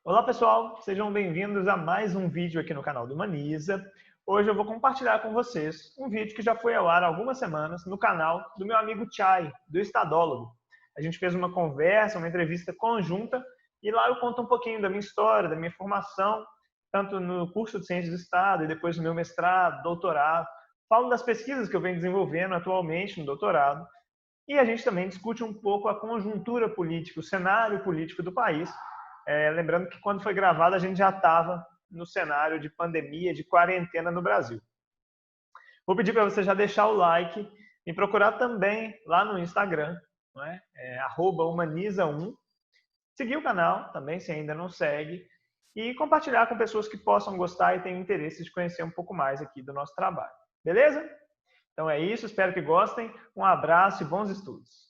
Olá pessoal, sejam bem-vindos a mais um vídeo aqui no canal do Humaniza. Hoje eu vou compartilhar com vocês um vídeo que já foi ao ar há algumas semanas no canal do meu amigo Chay, do Estadólogo. A gente fez uma conversa, uma entrevista conjunta e lá eu conto um pouquinho da minha história, da minha formação, tanto no curso de Ciências do Estado e depois no meu mestrado, doutorado. Falo das pesquisas que eu venho desenvolvendo atualmente no doutorado e a gente também discute um pouco a conjuntura política, o cenário político do país. Lembrando que quando foi gravado a gente já estava no cenário de pandemia, de quarentena no Brasil. Vou pedir para você já deixar o like e procurar também lá no Instagram, não é? @humaniza1. Seguir o canal também, se ainda não segue, e compartilhar com pessoas que possam gostar e tenham interesse de conhecer um pouco mais aqui do nosso trabalho. Beleza? Então é isso, espero que gostem. Um abraço e bons estudos.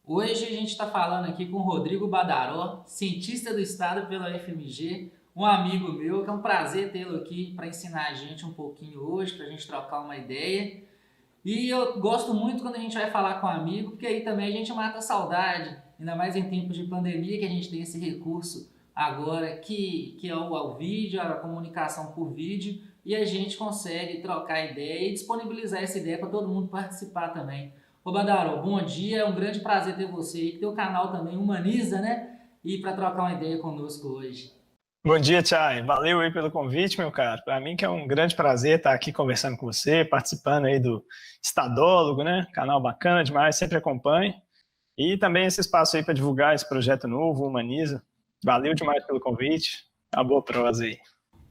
Hoje a gente está falando aqui com o Rodrigo Badaró, cientista do Estado pela UFMG, um amigo meu, que é um prazer tê-lo aqui para ensinar a gente um pouquinho hoje, para a gente trocar uma ideia. E eu gosto muito quando a gente vai falar com um amigo, porque aí também a gente mata a saudade, ainda mais em tempos de pandemia, que a gente tem esse recurso agora, que é o vídeo, a comunicação por vídeo, e a gente consegue trocar ideia e disponibilizar essa ideia para todo mundo participar também. Ô Badaró, bom dia, é um grande prazer ter você aí, que teu canal também humaniza, né? E para trocar uma ideia conosco hoje. Bom dia, Chay. Valeu aí pelo convite, meu caro. Para mim que é um grande prazer estar aqui conversando com você, participando aí do Estadólogo, né? Canal bacana demais, sempre acompanho. E também esse espaço aí para divulgar esse projeto novo, Humaniza. Valeu demais pelo convite. Uma boa prosa aí.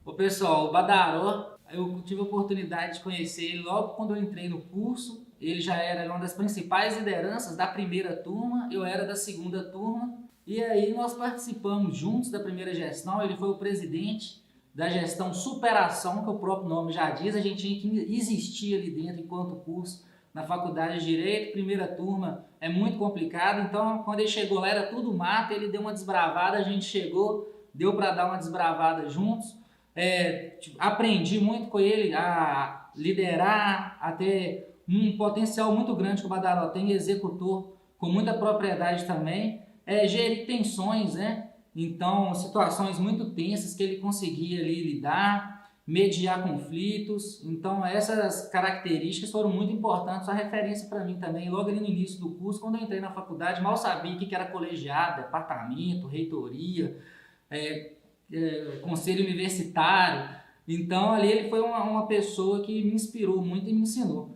Ô pessoal, o Badaró, eu tive a oportunidade de conhecer ele logo quando eu entrei no curso. Ele já era uma das principais lideranças da primeira turma, eu era da segunda turma. E aí nós participamos juntos da primeira gestão, ele foi o presidente da gestão Superação, que o próprio nome já diz, a gente tinha que existir ali dentro enquanto curso na faculdade de Direito, primeira turma é muito complicado, então quando ele chegou lá era tudo mato, ele deu uma desbravada, a gente chegou, deu para dar uma desbravada juntos, aprendi muito com ele a liderar, a ter um potencial muito grande que o Badaró tem, executor com muita propriedade também, gerir tensões, né? Então, situações muito tensas que ele conseguia ali lidar, mediar conflitos. Então, essas características foram muito importantes, a referência para mim também. Logo ali no início do curso, quando eu entrei na faculdade, mal sabia o que era colegiado, departamento, reitoria, conselho universitário. Então, ali ele foi uma pessoa que me inspirou muito e me ensinou.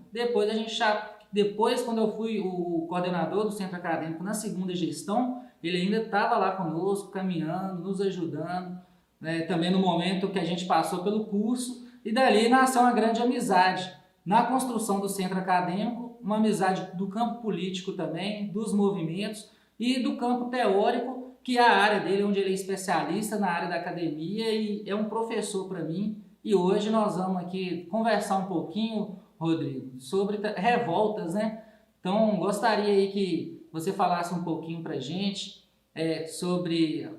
Depois, quando eu fui o coordenador do centro acadêmico na segunda gestão, ele ainda estava lá conosco, caminhando, nos ajudando, né, também no momento que a gente passou pelo curso, e dali nasceu uma grande amizade na construção do centro acadêmico, uma amizade do campo político também, dos movimentos e do campo teórico, que é a área dele, onde ele é especialista na área da academia e é um professor para mim. E hoje nós vamos aqui conversar um pouquinho, Rodrigo, sobre revoltas, né? Então, gostaria aí que você falasse um pouquinho para a gente sobre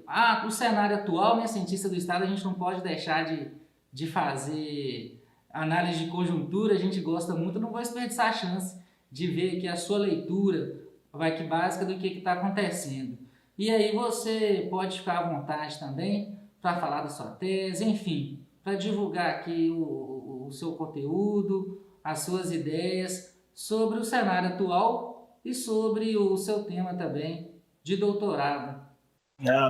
o cenário atual, né? Cientista do Estado, a gente não pode deixar de fazer análise de conjuntura, a gente gosta muito, não vou desperdiçar a chance de ver aqui a sua leitura vai que básica do que está acontecendo. E aí você pode ficar à vontade também para falar da sua tese, enfim, para divulgar aqui o seu conteúdo, as suas ideias sobre o cenário atual e sobre o seu tema também de doutorado.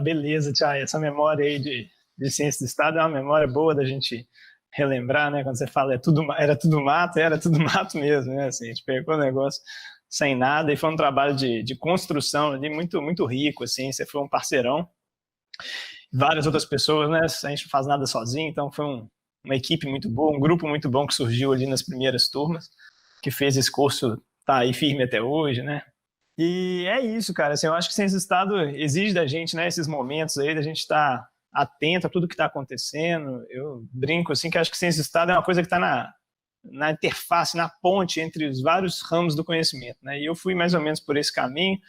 Beleza, Chay. Essa memória aí de Ciência do Estado é uma memória boa da gente relembrar, né? Quando você fala era tudo mato mesmo, né? Assim, a gente pegou o negócio sem nada e foi um trabalho de construção ali muito, muito rico, assim. Você foi um parceirão. Várias outras pessoas, né? A gente não faz nada sozinho, então foi uma equipe muito boa, um grupo muito bom que surgiu ali nas primeiras turmas, que fez esse curso tá aí firme até hoje, né? E é isso, cara. Assim, eu acho que Ciência do Estado exige da gente, né, esses momentos aí, da gente estar atento a tudo que está acontecendo. Eu brinco assim que acho que Ciência do Estado é uma coisa que está na interface, na ponte entre os vários ramos do conhecimento, né? E eu fui mais ou menos por esse caminho.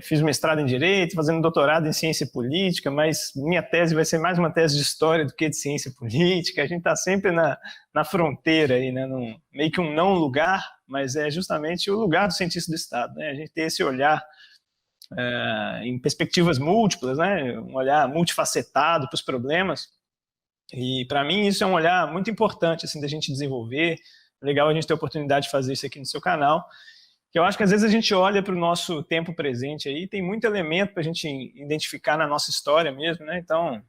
Fiz mestrado em Direito, fazendo doutorado em Ciência Política, mas minha tese vai ser mais uma tese de História do que de Ciência Política. A gente está sempre na fronteira, aí, né? Meio que um não lugar, mas é justamente o lugar do cientista do Estado, né? A gente ter esse olhar em perspectivas múltiplas, né? Um olhar multifacetado para os problemas. E, para mim, isso é um olhar muito importante assim, da gente desenvolver. Legal a gente ter a oportunidade de fazer isso aqui no seu canal. Que eu acho que às vezes a gente olha para o nosso tempo presente aí, tem muito elemento para a gente identificar na nossa história mesmo, né? Então,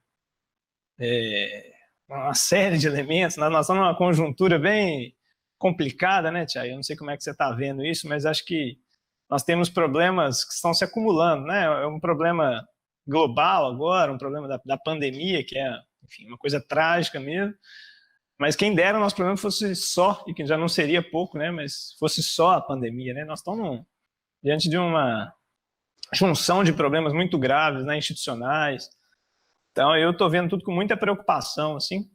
uma série de elementos, nós estamos numa conjuntura bem complicada, né, Tiago? Eu não sei como é que você está vendo isso, mas acho que nós temos problemas que estão se acumulando, né? É um problema global agora, um problema da pandemia, que é, enfim, uma coisa trágica mesmo. Mas quem dera o nosso problema fosse só, e que já não seria pouco, né? Mas fosse só a pandemia, né? Nós estamos diante de uma junção de problemas muito graves, né? Institucionais. Então, eu estou vendo tudo com muita preocupação, assim,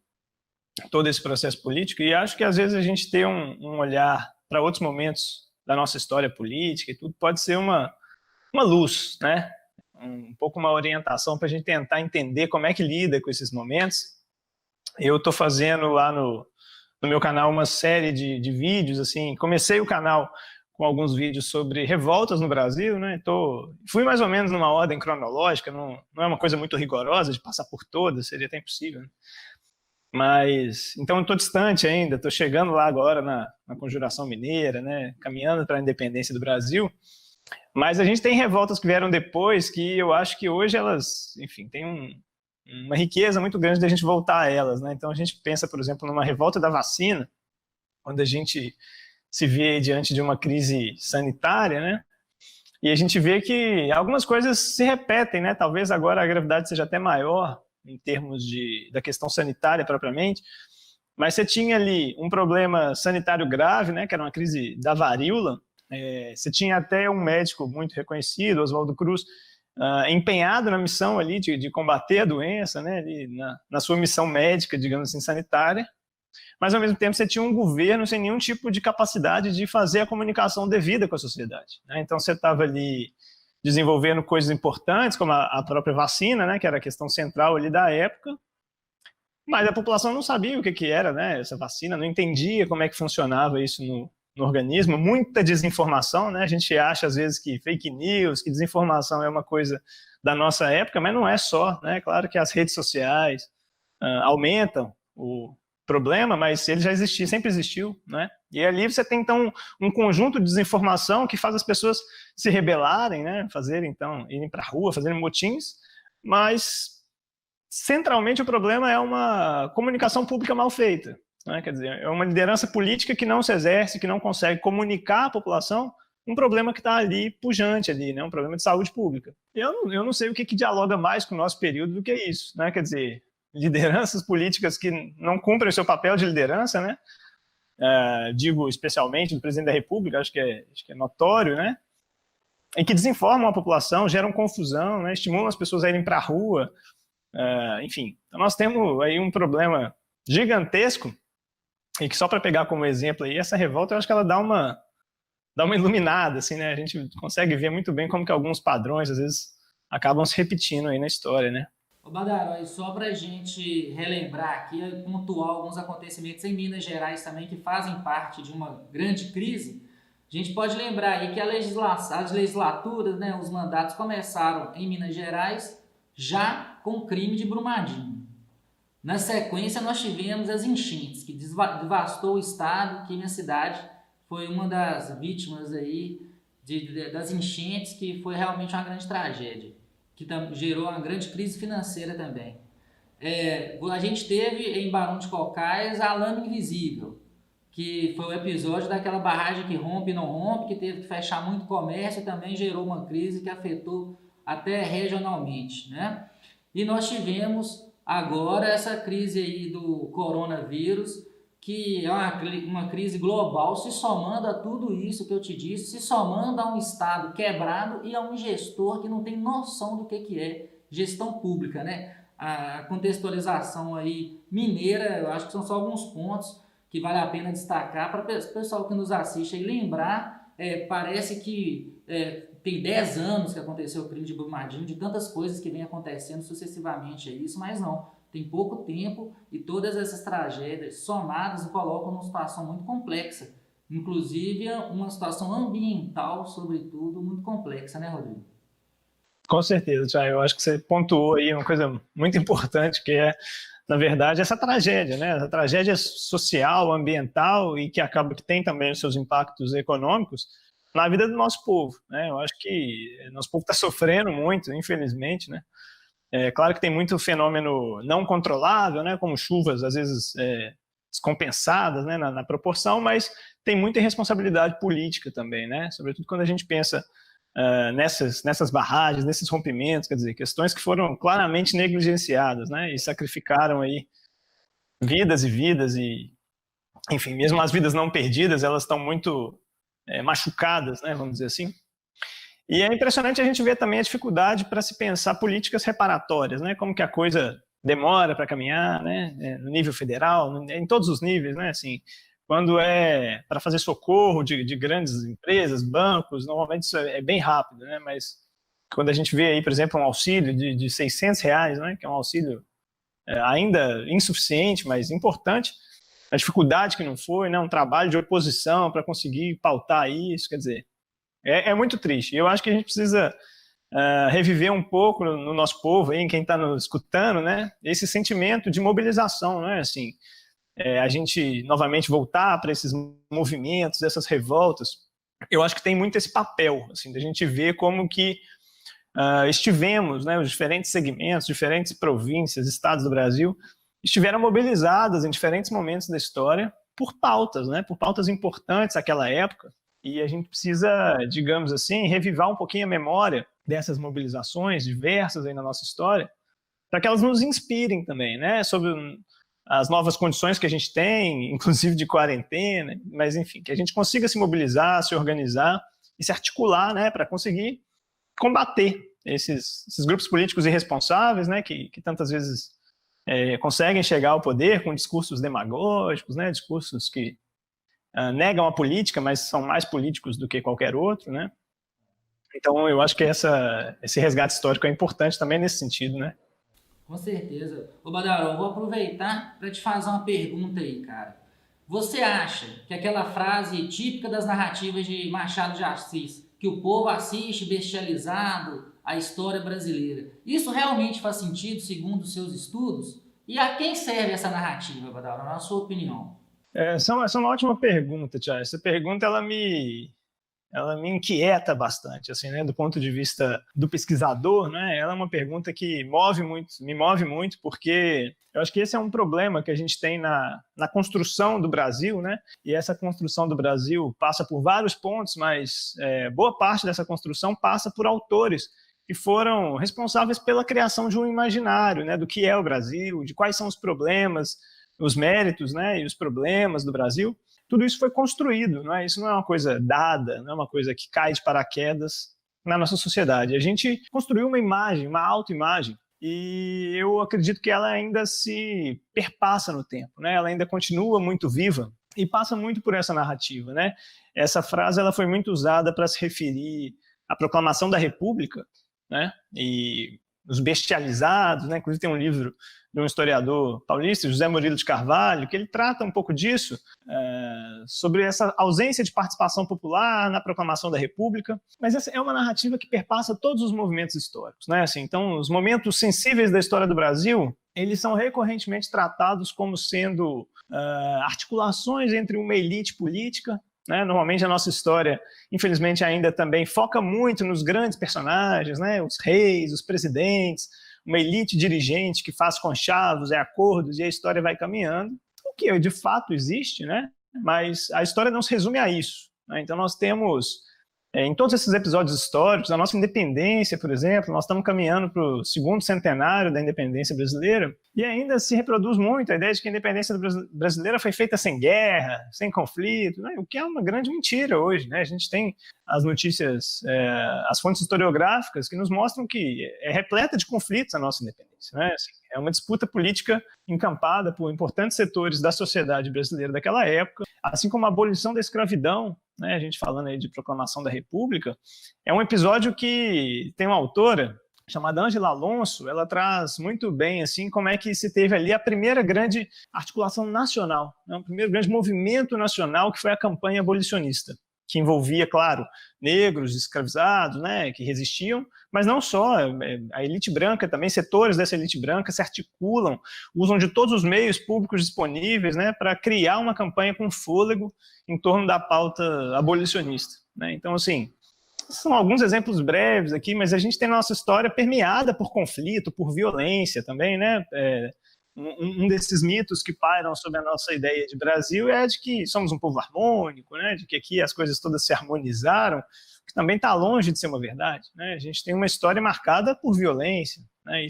todo esse processo político, e acho que às vezes a gente ter um olhar para outros momentos da nossa história política e tudo pode ser uma luz, né? Um pouco uma orientação para a gente tentar entender como é que lida com esses momentos. Eu estou fazendo lá no meu canal uma série de vídeos, assim, comecei o canal com alguns vídeos sobre revoltas no Brasil, né? Fui mais ou menos numa ordem cronológica, não é uma coisa muito rigorosa de passar por todas, seria até impossível, né? Mas, então eu estou distante ainda, estou chegando lá agora na Conjuração Mineira, né? Caminhando para a independência do Brasil, mas a gente tem revoltas que vieram depois que eu acho que hoje elas, enfim, têm uma riqueza muito grande da gente voltar a elas, né? Então a gente pensa, por exemplo, numa revolta da vacina, onde a gente se vê diante de uma crise sanitária, né? E a gente vê que algumas coisas se repetem, né? Talvez agora a gravidade seja até maior em termos da questão sanitária propriamente, mas você tinha ali um problema sanitário grave, né? Que era uma crise da varíola. Você tinha até um médico muito reconhecido, Oswaldo Cruz, empenhado na missão ali de combater a doença, né, ali na sua missão médica, digamos assim, sanitária, mas ao mesmo tempo você tinha um governo sem nenhum tipo de capacidade de fazer a comunicação devida com a sociedade, né? Então você estava ali desenvolvendo coisas importantes, como a própria vacina, né, que era a questão central ali da época, mas a população não sabia o que era, né, essa vacina, não entendia como é que funcionava isso no organismo, muita desinformação, né? A gente acha às vezes que fake news, que desinformação é uma coisa da nossa época, mas não é só, né? Claro que as redes sociais aumentam o problema, mas ele já existia, sempre existiu, né? E ali você tem então um conjunto de desinformação que faz as pessoas se rebelarem, né? Irem para a rua, fazerem motins, mas centralmente o problema é uma comunicação pública mal feita. Né? Quer dizer, é uma liderança política que não se exerce, que não consegue comunicar à população um problema que está ali pujante, ali, né? Um problema de saúde pública. Eu não sei o que dialoga mais com o nosso período do que isso, né? Quer dizer, lideranças políticas que não cumprem o seu papel de liderança, né? Digo especialmente do presidente da República, acho que é notório, né? E que desinformam a população, geram confusão, né? Estimulam as pessoas a irem para a rua, enfim. Então nós temos aí um problema gigantesco. E que só para pegar como exemplo aí, essa revolta eu acho que ela dá uma iluminada, assim, né? A gente consegue ver muito bem como que alguns padrões, às vezes, acabam se repetindo aí na história, né? Ô Badaro, e só para a gente relembrar aqui, pontuar alguns acontecimentos em Minas Gerais também que fazem parte de uma grande crise, a gente pode lembrar aí que as legislaturas, né, os mandatos começaram em Minas Gerais já com o crime de Brumadinho. Na sequência, nós tivemos as enchentes, que devastou o estado, que minha cidade foi uma das vítimas aí das enchentes, que foi realmente uma grande tragédia, que gerou uma grande crise financeira também. A gente teve em Barão de Cocais a lama invisível, que foi o episódio daquela barragem que rompe e não rompe, que teve que fechar muito comércio e também gerou uma crise que afetou até regionalmente, né? E nós tivemos agora essa crise aí do coronavírus, que é uma crise global, se somando a tudo isso que eu te disse, se somando a um Estado quebrado e a um gestor que não tem noção do que é gestão pública, né? A contextualização aí mineira, eu acho que são só alguns pontos que vale a pena destacar para o pessoal que nos assiste aí lembrar parece que tem 10 anos que aconteceu o crime de Brumadinho, de tantas coisas que vem acontecendo sucessivamente a isso, mas não, tem pouco tempo e todas essas tragédias somadas colocam numa situação muito complexa, inclusive uma situação ambiental, sobretudo, muito complexa, né, Rodrigo? Com certeza, Thiago. Eu acho que você pontuou aí uma coisa muito importante, que é, na verdade, essa tragédia, né? Essa tragédia social, ambiental e que acaba que tem também os seus impactos econômicos na vida do nosso povo, né? Eu acho que nosso povo está sofrendo muito, infelizmente, né? É claro que tem muito fenômeno não controlável, né? Como chuvas, às vezes, descompensadas, né? Na proporção, mas tem muita irresponsabilidade política também, né? Sobretudo quando a gente pensa nessas barragens, nesses rompimentos, quer dizer, questões que foram claramente negligenciadas, né, e sacrificaram aí vidas e vidas e, enfim, mesmo as vidas não perdidas, elas estão muito machucadas, né, vamos dizer assim. E é impressionante a gente ver também a dificuldade para se pensar políticas reparatórias, né, como que a coisa demora para caminhar, né, no nível federal, em todos os níveis, né, assim, quando é para fazer socorro de grandes empresas, bancos, normalmente isso é bem rápido, né? Mas quando a gente vê aí, por exemplo, um auxílio de R$ 600, né? Que é um auxílio ainda insuficiente, mas importante, a dificuldade que não foi, né? Um trabalho de oposição para conseguir pautar isso, quer dizer, é muito triste. Eu acho que a gente precisa reviver um pouco no nosso povo, aí, em quem está nos escutando, né? Esse sentimento de mobilização, né? Assim, a gente novamente voltar para esses movimentos, essas revoltas, eu acho que tem muito esse papel, assim, da gente ver como que estivemos, né, os diferentes segmentos, diferentes províncias, estados do Brasil, estiveram mobilizadas em diferentes momentos da história por pautas, né, por pautas importantes naquela época, e a gente precisa, digamos assim, revivar um pouquinho a memória dessas mobilizações diversas aí na nossa história, para que elas nos inspirem também, né, sobre as novas condições que a gente tem, inclusive de quarentena, mas enfim, que a gente consiga se mobilizar, se organizar e se articular, né, para conseguir combater esses grupos políticos irresponsáveis, né, que tantas vezes conseguem chegar ao poder com discursos demagógicos, né, discursos que negam a política, mas são mais políticos do que qualquer outro, né. Então, eu acho que esse resgate histórico é importante também nesse sentido, né. Com certeza. Ô Badaró, eu vou aproveitar para te fazer uma pergunta aí, cara. Você acha que aquela frase típica das narrativas de Machado de Assis, que o povo assiste bestializado a história brasileira, isso realmente faz sentido segundo os seus estudos? E a quem serve essa narrativa, Badaró, na sua opinião? Essa é uma ótima pergunta, Tiago. Essa pergunta ela me inquieta bastante, assim, né, do ponto de vista do pesquisador, né, ela é uma pergunta que me move muito, porque eu acho que esse é um problema que a gente tem na construção do Brasil, né, e essa construção do Brasil passa por vários pontos, mas boa parte dessa construção passa por autores que foram responsáveis pela criação de um imaginário, né, do que é o Brasil, de quais são os problemas, os méritos, né, e os problemas do Brasil. Tudo isso foi construído, não é? Isso não é uma coisa dada, não é uma coisa que cai de paraquedas na nossa sociedade. A gente construiu uma imagem, uma autoimagem, e eu acredito que ela ainda se perpassa no tempo, né? Ela ainda continua muito viva e passa muito por essa narrativa, né? Essa frase ela foi muito usada para se referir à proclamação da República, né? E os bestializados, né? Inclusive tem um livro de um historiador paulista, José Murilo de Carvalho, que ele trata um pouco disso, sobre essa ausência de participação popular na proclamação da República, mas essa é uma narrativa que perpassa todos os movimentos históricos, né? Assim, então, os momentos sensíveis da história do Brasil, eles são recorrentemente tratados como sendo articulações entre uma elite política, né? Normalmente a nossa história, infelizmente, ainda também foca muito nos grandes personagens, né? Os reis, os presidentes, uma elite dirigente que faz conchavos e acordos e a história vai caminhando, o que de fato existe, né? Mas a história não se resume a isso, né? Então nós temos, em todos esses episódios históricos, a nossa independência, por exemplo, nós estamos caminhando para o segundo centenário da independência brasileira e ainda se reproduz muito a ideia de que a independência brasileira foi feita sem guerra, sem conflito, né? O que é uma grande mentira hoje, né? A gente tem as notícias, as fontes historiográficas que nos mostram que é repleta de conflitos a nossa independência, né? Assim, é uma disputa política encampada por importantes setores da sociedade brasileira daquela época, assim como a abolição da escravidão né, a gente falando aí de Proclamação da República, é um episódio que tem uma autora chamada Ângela Alonso, ela traz muito bem assim como é que se teve ali a primeira grande articulação nacional, né, o primeiro grande movimento nacional, que foi a campanha abolicionista, que envolvia, claro, negros, escravizados, né, que resistiam, mas não só, a elite branca também, setores dessa elite branca se articulam, usam de todos os meios públicos disponíveis, né, para criar uma campanha com fôlego em torno da pauta abolicionista, né? Então, assim, são alguns exemplos breves aqui, mas a gente tem nossa história permeada por conflito, por violência também, né? Um desses mitos que pairam sobre a nossa ideia de Brasil é de que somos um povo harmônico, né? De que aqui as coisas todas se harmonizaram, que também está longe de ser uma verdade, né? A gente tem uma história marcada por violência, né?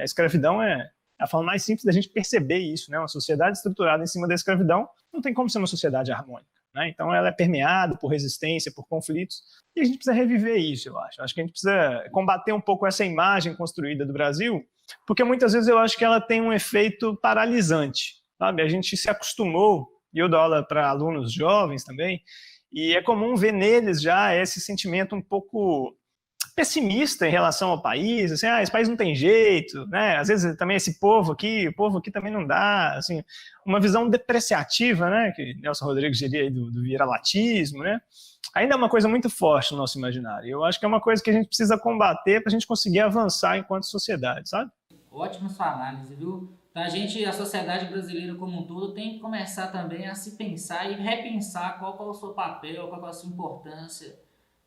A escravidão é a forma mais simples da gente perceber isso, né? Uma sociedade estruturada em cima da escravidão não tem como ser uma sociedade harmônica, né? Então ela é permeada por resistência, por conflitos, e a gente precisa reviver isso, eu acho. Acho que a gente precisa combater um pouco essa imagem construída do Brasil, porque muitas vezes eu acho que ela tem um efeito paralisante, sabe? A gente se acostumou, e eu dou aula para alunos jovens também, e é comum ver neles já esse sentimento um pouco pessimista em relação ao país, assim, esse país não tem jeito, né? Às vezes também o povo aqui também não dá, assim, uma visão depreciativa, né? Que Nelson Rodrigues diria aí do viralatismo, né? Ainda é uma coisa muito forte no nosso imaginário. Eu acho que é uma coisa que a gente precisa combater para a gente conseguir avançar enquanto sociedade, sabe? Ótima sua análise, viu? Então a sociedade brasileira como um todo, tem que começar também a se pensar e repensar qual é o seu papel, qual é a sua importância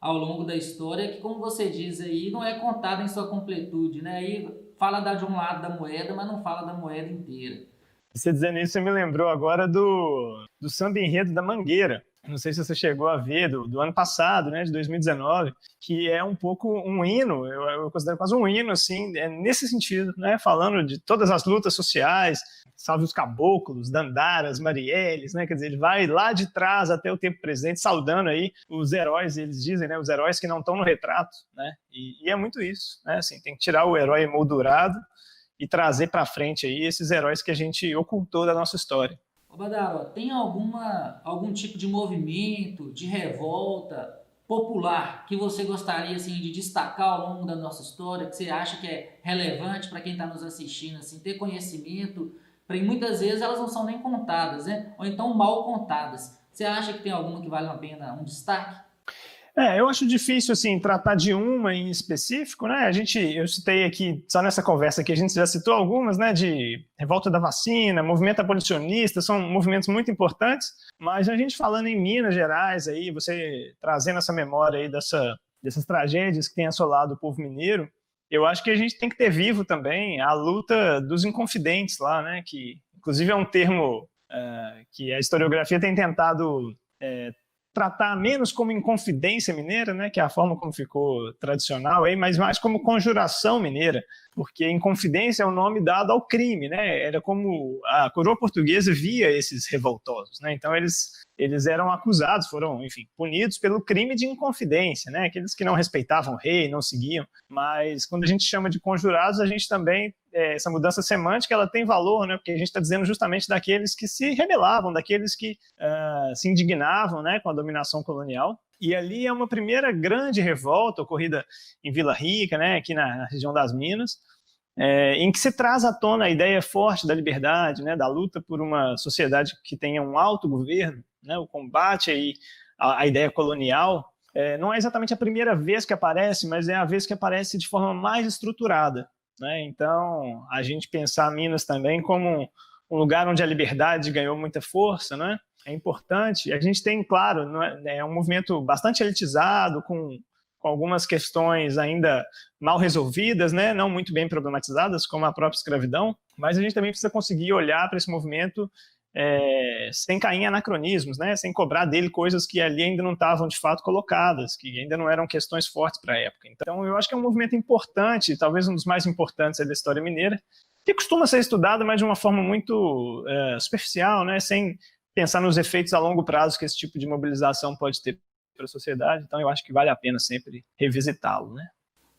ao longo da história, que, como você diz aí, não é contada em sua completude, né? Aí fala de um lado da moeda, mas não fala da moeda inteira. Você dizendo isso, você me lembrou agora do samba enredo da Mangueira. Não sei se você chegou a ver, do ano passado, né, de 2019, que é um pouco um hino, eu considero quase um hino, assim, nesse sentido, né, falando de todas as lutas sociais, salve os caboclos, Dandaras, Marielles, né, quer dizer, ele vai lá de trás até o tempo presente, saudando aí os heróis, eles dizem, né, os heróis que não estão no retrato, né, e é muito isso, né, assim, tem que tirar o herói emoldurado e trazer para frente aí esses heróis que a gente ocultou da nossa história. Ô Badaro, tem algum tipo de movimento, de revolta popular que você gostaria assim, de destacar ao longo da nossa história, que você acha que é relevante para quem está nos assistindo, assim, ter conhecimento, porque muitas vezes elas não são nem contadas, né? Ou então mal contadas. Você acha que tem alguma que vale a pena um destaque? Eu acho difícil, assim, tratar de uma em específico, né? Eu citei aqui, só nessa conversa aqui, a gente já citou algumas, né? De revolta da vacina, movimento abolicionista, são movimentos muito importantes, mas a gente falando em Minas Gerais aí, você trazendo essa memória aí dessas tragédias que tem assolado o povo mineiro, eu acho que a gente tem que ter vivo também a luta dos inconfidentes lá, né? Que, inclusive, é um termo que a historiografia tem tentado tratar menos como Inconfidência Mineira, né, que é a forma como ficou tradicional, aí, mas mais como Conjuração Mineira, porque Inconfidência é o nome dado ao crime, né? Era como a coroa portuguesa via esses revoltosos, né? Então eles eram acusados, foram, enfim, punidos pelo crime de inconfidência, né? Aqueles que não respeitavam o rei, não seguiam. Mas quando a gente chama de conjurados, a gente também, essa mudança semântica, ela tem valor, né? Porque a gente está dizendo justamente daqueles que se rebelavam, daqueles que se indignavam, né, com a dominação colonial. E ali é uma primeira grande revolta ocorrida em Vila Rica, né, aqui na região das Minas, em que se traz à tona a ideia forte da liberdade, né, da luta por uma sociedade que tenha um autogoverno, né, o combate aí à ideia colonial. Não é exatamente a primeira vez que aparece, mas é a vez que aparece de forma mais estruturada, né? Então, a gente pensar Minas também como um lugar onde a liberdade ganhou muita força, né? É importante. A gente tem, claro, é um movimento bastante elitizado, com algumas questões ainda mal resolvidas, né? Não muito bem problematizadas, como a própria escravidão, mas a gente também precisa conseguir olhar para esse movimento sem cair em anacronismos, né? Sem cobrar dele coisas que ali ainda não estavam de fato colocadas, que ainda não eram questões fortes para a época. Então, eu acho que é um movimento importante, talvez um dos mais importantes da história mineira, que costuma ser estudado, mas de uma forma muito superficial, né? Sem pensar nos efeitos a longo prazo que esse tipo de mobilização pode ter para a sociedade. Então, eu acho que vale a pena sempre revisitá-lo, né?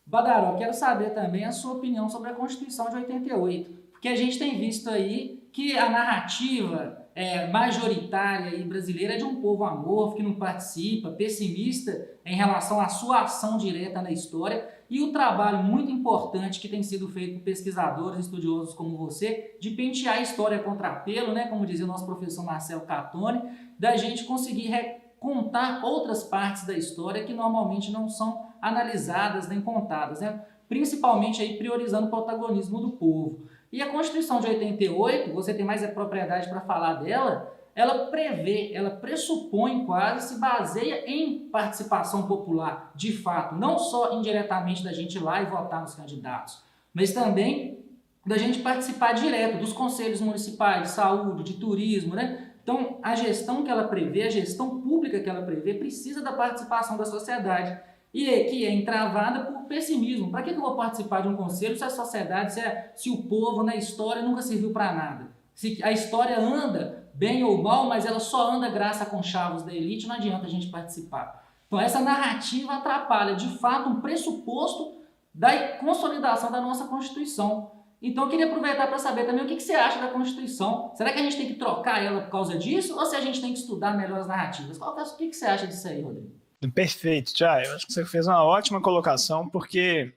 Badaro, eu quero saber também a sua opinião sobre a Constituição de 88, porque a gente tem visto aí que a narrativa majoritária e brasileira é de um povo amorfo, que não participa, pessimista em relação à sua ação direta na história, e o trabalho muito importante que tem sido feito por pesquisadores, estudiosos como você, de pentear a história contra pelo, né, como dizia o nosso professor Marcelo Catone, da gente conseguir contar outras partes da história que normalmente não são analisadas nem contadas, né? Principalmente aí priorizando o protagonismo do povo. E a Constituição de 88, você tem mais a propriedade para falar dela, ela prevê, ela pressupõe quase, se baseia em participação popular, de fato, não só indiretamente da gente ir lá e votar nos candidatos, mas também da gente participar direto dos conselhos municipais de saúde, de turismo, né? Então, a gestão que ela prevê, a gestão pública que ela prevê, precisa da participação da sociedade. E que é entravada por pessimismo. Para que eu vou participar de um conselho se a sociedade, se o povo na história nunca serviu para nada? Se a história anda bem ou mal, mas ela só anda graças a conchavos da elite, não adianta a gente participar. Então essa narrativa atrapalha, de fato, um pressuposto da consolidação da nossa Constituição. Então eu queria aproveitar para saber também o que você acha da Constituição. Será que a gente tem que trocar ela por causa disso? Ou se a gente tem que estudar melhor as narrativas? O que você acha disso aí, Rodrigo? Perfeito, Tiago. Eu acho que você fez uma ótima colocação, porque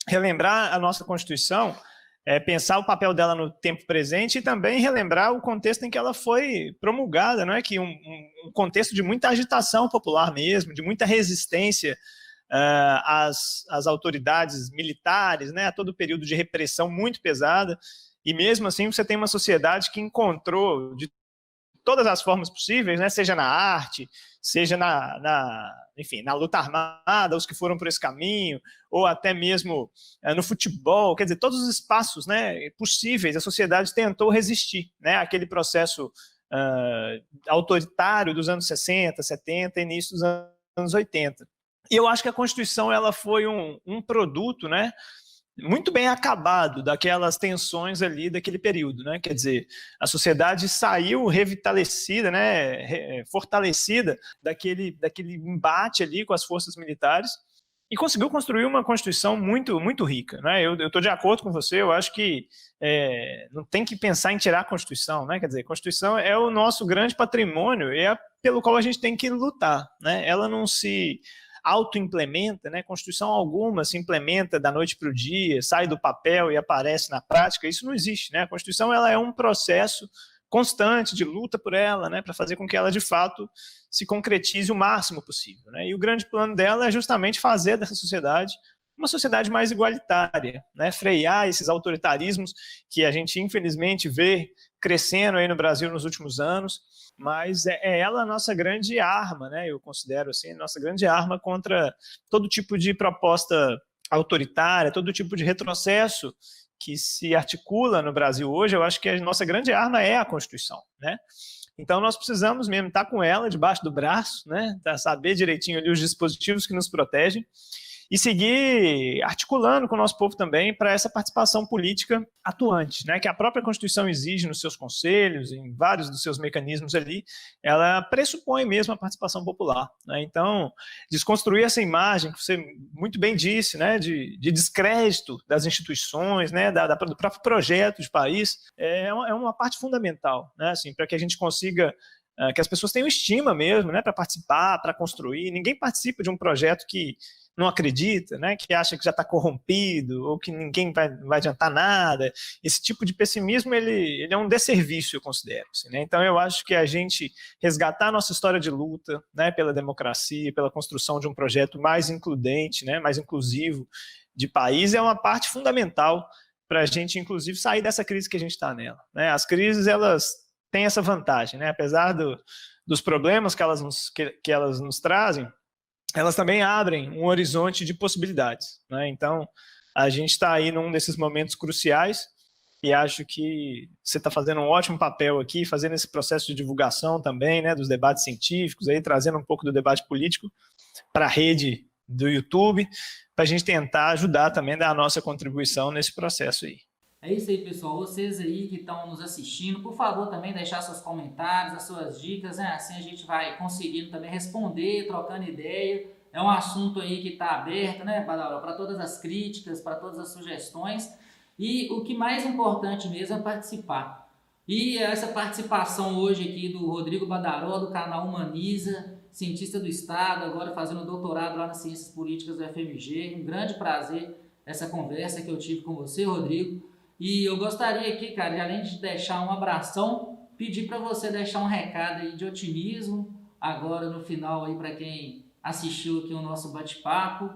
relembrar a nossa Constituição é pensar o papel dela no tempo presente e também relembrar o contexto em que ela foi promulgada, não é? Que um contexto de muita agitação popular mesmo, de muita resistência às autoridades militares, né? A todo o período de repressão muito pesada, e mesmo assim você tem uma sociedade que encontrou de todas as formas possíveis, né? Seja na arte, seja enfim, na luta armada, os que foram por esse caminho, ou até mesmo no futebol, quer dizer, todos os espaços, né, possíveis, a sociedade tentou resistir, né, àquele processo autoritário dos anos 60, 70, início dos anos 80. E eu acho que a Constituição ela foi um produto, né, muito bem acabado daquelas tensões ali daquele período, né? Quer dizer, a sociedade saiu revitalecida, né? Fortalecida daquele embate ali com as forças militares e conseguiu construir uma Constituição muito, muito rica, né? Eu estou de acordo com você, eu acho que não tem que pensar em tirar a Constituição, né? Quer dizer, a Constituição é o nosso grande patrimônio e é pelo qual a gente tem que lutar, né? Ela não se auto-implementa, né? Constituição alguma se implementa da noite para o dia, sai do papel e aparece na prática, isso não existe, né? A Constituição ela é um processo constante de luta por ela, né? Para fazer com que ela de fato se concretize o máximo possível, né? E o grande plano dela é justamente fazer dessa sociedade uma sociedade mais igualitária, né? Frear esses autoritarismos que a gente infelizmente vê crescendo aí no Brasil nos últimos anos, mas é ela a nossa grande arma, né? Eu considero assim, a nossa grande arma contra todo tipo de proposta autoritária, todo tipo de retrocesso que se articula no Brasil hoje. Eu acho que a nossa grande arma é a Constituição, né? Então nós precisamos mesmo estar com ela debaixo do braço, né? Para saber direitinho ali os dispositivos que nos protegem e seguir articulando com o nosso povo também para essa participação política atuante, né, que a própria Constituição exige nos seus conselhos, em vários dos seus mecanismos ali, ela pressupõe mesmo a participação popular, né? Então, desconstruir essa imagem que você muito bem disse, né, de descrédito das instituições, né, do próprio projeto de país, é uma parte fundamental, né, assim, para que a gente consiga que as pessoas tenham estima mesmo, né, para participar, para construir. Ninguém participa de um projeto que não acredita, né, que acha que já está corrompido ou que ninguém vai adiantar nada. Esse tipo de pessimismo ele é um desserviço, eu considero. Assim, né? Então eu acho que a gente resgatar a nossa história de luta, né, pela democracia, pela construção de um projeto mais includente, né, mais inclusivo de país é uma parte fundamental para a gente, inclusive, sair dessa crise que a gente está nela. Né? As crises elas têm essa vantagem, né? Apesar dos problemas que elas nos trazem, elas também abrem um horizonte de possibilidades, né? Então, a gente está aí num desses momentos cruciais e acho que você está fazendo um ótimo papel aqui, fazendo esse processo de divulgação também, né, dos debates científicos, aí, trazendo um pouco do debate político para a rede do YouTube, para a gente tentar ajudar também, dar a nossa contribuição nesse processo aí. É isso aí, pessoal. Vocês aí que estão nos assistindo, por favor, também deixar seus comentários, as suas dicas, né? Assim a gente vai conseguindo também responder, trocando ideia. É um assunto aí que está aberto, né, para todas as críticas, para todas as sugestões. E o que mais importante mesmo é participar. E essa participação hoje aqui do Rodrigo Badaró, do canal Humaniza, cientista do Estado, agora fazendo doutorado lá nas Ciências Políticas do FMG. Um grande prazer essa conversa que eu tive com você, Rodrigo. E eu gostaria aqui, cara, de, além de deixar um abração, pedir para você deixar um recado aí de otimismo, agora no final aí para quem assistiu aqui o nosso bate-papo.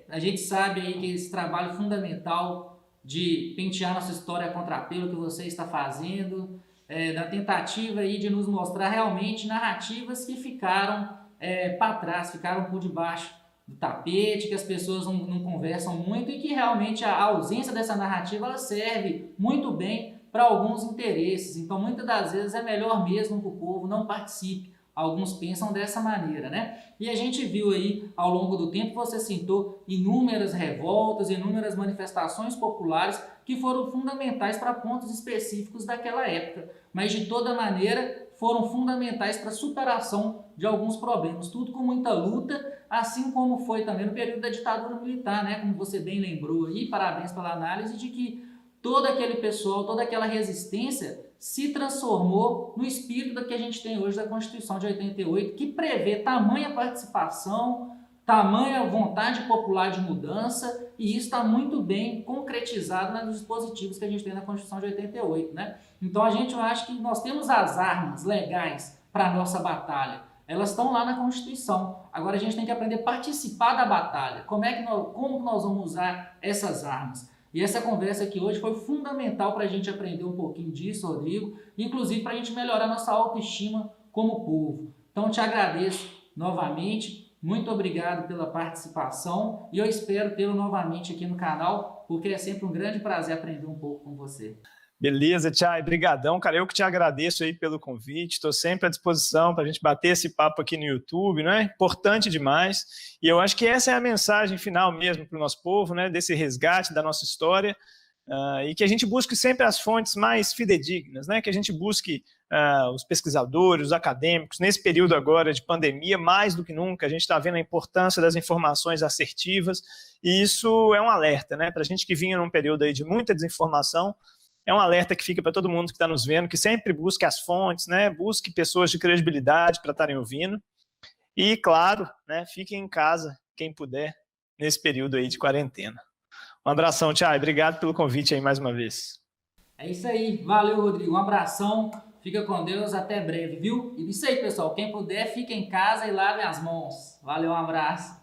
A gente sabe aí que esse trabalho fundamental de pentear nossa história a contrapelo que você está fazendo, da tentativa aí de nos mostrar realmente narrativas que ficaram para trás, ficaram por debaixo do tapete, que as pessoas não conversam muito e que realmente a ausência dessa narrativa ela serve muito bem para alguns interesses. Então, muitas das vezes é melhor mesmo que o povo não participe. Alguns pensam dessa maneira, né? E a gente viu aí, ao longo do tempo, você citou inúmeras revoltas, inúmeras manifestações populares que foram fundamentais para pontos específicos daquela época. Mas, de toda maneira, foram fundamentais para a superação de alguns problemas. Tudo com muita luta, assim como foi também no período da ditadura militar, né? Como você bem lembrou aí, parabéns pela análise de que todo aquele pessoal, toda aquela resistência se transformou no espírito da que a gente tem hoje da Constituição de 88, que prevê tamanha participação, tamanha vontade popular de mudança, e isso está muito bem concretizado nos dispositivos que a gente tem na Constituição de 88, né? Então eu acho que nós temos as armas legais para a nossa batalha. Elas estão lá na Constituição. Agora a gente tem que aprender a participar da batalha. Como nós vamos usar essas armas? E essa conversa aqui hoje foi fundamental para a gente aprender um pouquinho disso, Rodrigo, inclusive para a gente melhorar nossa autoestima como povo. Então, te agradeço novamente, muito obrigado pela participação e eu espero tê-lo novamente aqui no canal, porque é sempre um grande prazer aprender um pouco com você. Beleza, Tchai, brigadão, cara, eu que te agradeço aí pelo convite, estou sempre à disposição para a gente bater esse papo aqui no YouTube, não é? Importante demais, e eu acho que essa é a mensagem final mesmo para o nosso povo, né? Desse resgate da nossa história, e que a gente busque sempre as fontes mais fidedignas, né? Que a gente busque os pesquisadores, os acadêmicos, nesse período agora de pandemia, mais do que nunca, a gente está vendo a importância das informações assertivas, e isso é um alerta, né? Para a gente que vinha num período aí de muita desinformação, é um alerta que fica para todo mundo que está nos vendo, que sempre busque as fontes, né? Busque pessoas de credibilidade para estarem ouvindo. E, claro, né? Fiquem em casa, quem puder, nesse período aí de quarentena. Um abração, Tchai. Obrigado pelo convite aí mais uma vez. É isso aí. Valeu, Rodrigo. Um abração. Fica com Deus. Até breve, viu? E isso aí, pessoal. Quem puder, fique em casa e lave as mãos. Valeu, um abraço.